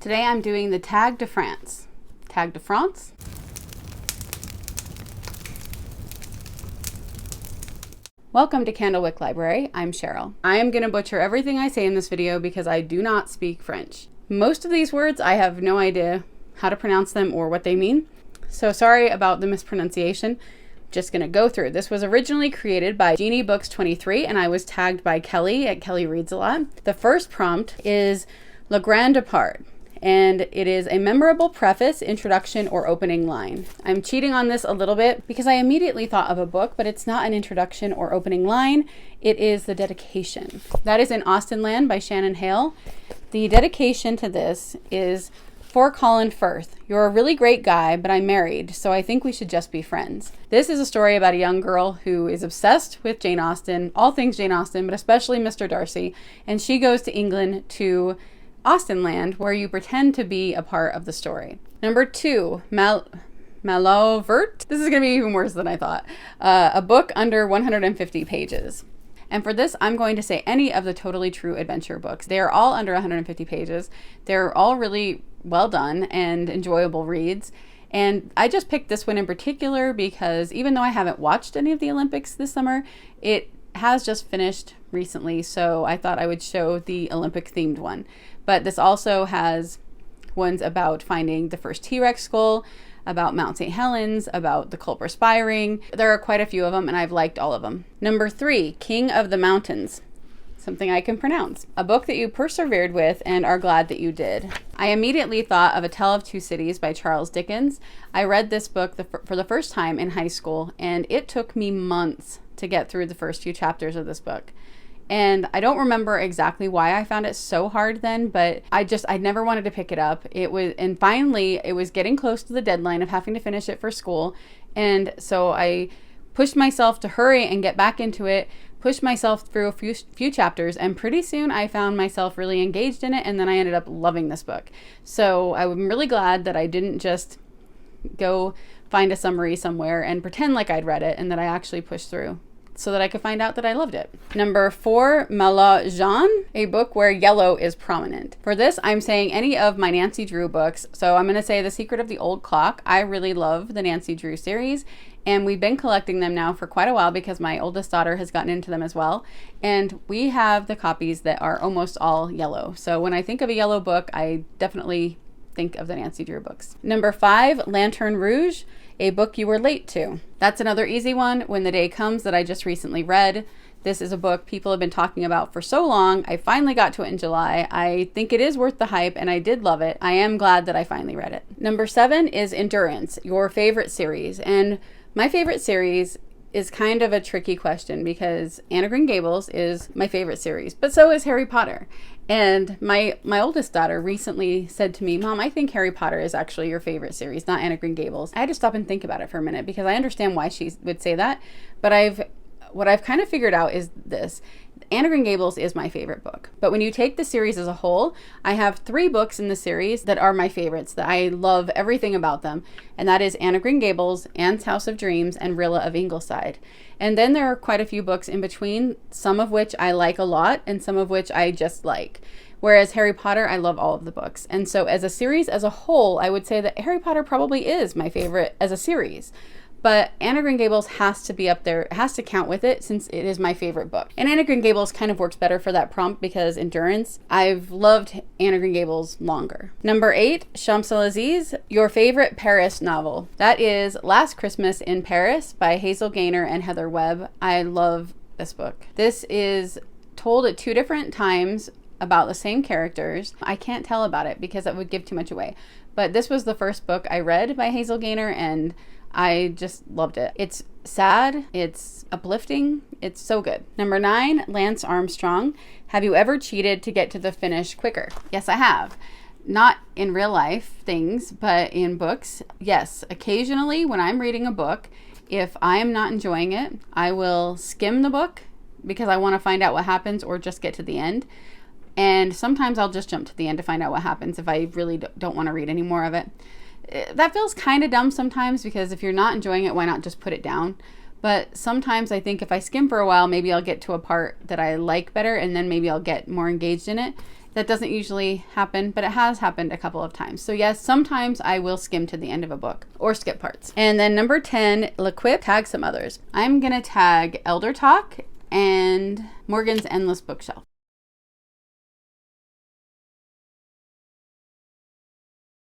Today I'm doing the Tag de France. Tag de France? Welcome to Candlewick Library. I'm Cheryl. I am going to butcher everything I say in this video because I do not speak French. Most of these words I have no idea how to pronounce them or what they mean. So sorry about the mispronunciation. Just going to go through. This was originally created by Genie Books 23 and I was tagged by Kelly at Kelly Reads a Lot. The first prompt is Le Grand Depart, and it is a memorable preface, introduction, or opening line. I'm cheating on this a little bit because I immediately thought of a book, but it's not an introduction or opening line. It is the dedication. That is in Austenland by Shannon Hale. The dedication to this is, "For Colin Firth, you're a really great guy, but I'm married, so I think we should just be friends." This is a story about a young girl who is obsessed with Jane Austen, all things Jane Austen, but especially Mr. Darcy, and she goes to England to Austenland, where you pretend to be a part of the story. Number 2, Maillot Vert. This is going to be even worse than I thought. A book under 150 pages. And for this, I'm going to say any of the Totally True adventure books. They are all under 150 pages. They're all really well done and enjoyable reads. And I just picked this one in particular because even though I haven't watched any of the Olympics this summer, it has just finished recently, so I thought I would show the Olympic themed one. But this also has ones about finding the first T-Rex skull, about Mount St. Helens, about the Culper Spy Ring. There are quite a few of them and I've liked all of them. Number 3, King of the Mountains. Something I can pronounce. A book that you persevered with and are glad that you did. I immediately thought of A Tale of Two Cities by Charles Dickens. I read this book for the first time in high school and it took me months to get through the first few chapters of this book. And I don't remember exactly why I found it so hard then, but I never wanted to pick it up. And finally it was getting close to the deadline of having to finish it for school. And so I pushed myself to hurry and get back into it, pushed myself through a few chapters, and pretty soon I found myself really engaged in it, and then I ended up loving this book. So I'm really glad that I didn't just go find a summary somewhere and pretend like I'd read it, and that I actually pushed through so that I could find out that I loved it. Number 4, Maillot Jaune, a book where yellow is prominent. For this, I'm saying any of my Nancy Drew books. So I'm going to say The Secret of the Old Clock. I really love the Nancy Drew series, and we've been collecting them now for quite a while because my oldest daughter has gotten into them as well. And we have the copies that are almost all yellow. So when I think of a yellow book, I definitely think of the Nancy Drew books. Number 5, Lantern Rouge, a book you were late to. That's another easy one, When the Day Comes, that I just recently read. This is a book people have been talking about for so long. I finally got to it in July. I think it is worth the hype and I did love it. I am glad that I finally read it. Number 7 is Endurance, your favorite series. And my favorite series is kind of a tricky question because Anne of Green Gables is my favorite series, but so is Harry Potter. And my oldest daughter recently said to me, "Mom, I think Harry Potter is actually your favorite series, not Anne of Green Gables." I had to stop and think about it for a minute because I understand why she would say that, but what I've kind of figured out is this. Anne of Green Gables is my favorite book. But when you take the series as a whole, I have 3 books in the series that are my favorites, that I love everything about them. And that is Anne of Green Gables, Anne's House of Dreams, and Rilla of Ingleside. And then there are quite a few books in between, some of which I like a lot and some of which I just like. Whereas Harry Potter, I love all of the books. And so as a series as a whole, I would say that Harry Potter probably is my favorite as a series. But Anne of Green Gables has to be up there, it has to count with it since it is my favorite book. And Anne of Green Gables kind of works better for that prompt because Endurance. I've loved Anne of Green Gables longer. Number 8, Champs-Élysées, your favorite Paris novel. That is Last Christmas in Paris by Hazel Gaynor and Heather Webb. I love this book. This is told at 2 different times about the same characters. I can't tell about it because that would give too much away. But this was the first book I read by Hazel Gaynor and I just loved it. It's sad, it's uplifting, it's so good. Number 9, Lance Armstrong. Have you ever cheated to get to the finish quicker? Yes, I have. Not in real life things, but in books. Yes, occasionally when I'm reading a book, if I'm not enjoying it, I will skim the book because I want to find out what happens or just get to the end. And sometimes I'll just jump to the end to find out what happens if I really don't want to read any more of it. That feels kind of dumb sometimes because if you're not enjoying it, why not just put it down? But sometimes I think if I skim for a while, maybe I'll get to a part that I like better and then maybe I'll get more engaged in it. That doesn't usually happen, but it has happened a couple of times. So yes, sometimes I will skim to the end of a book or skip parts. And then number 10, L'Equip, tag some others. I'm gonna tag Elder Talk and Morgan's Endless Bookshelf.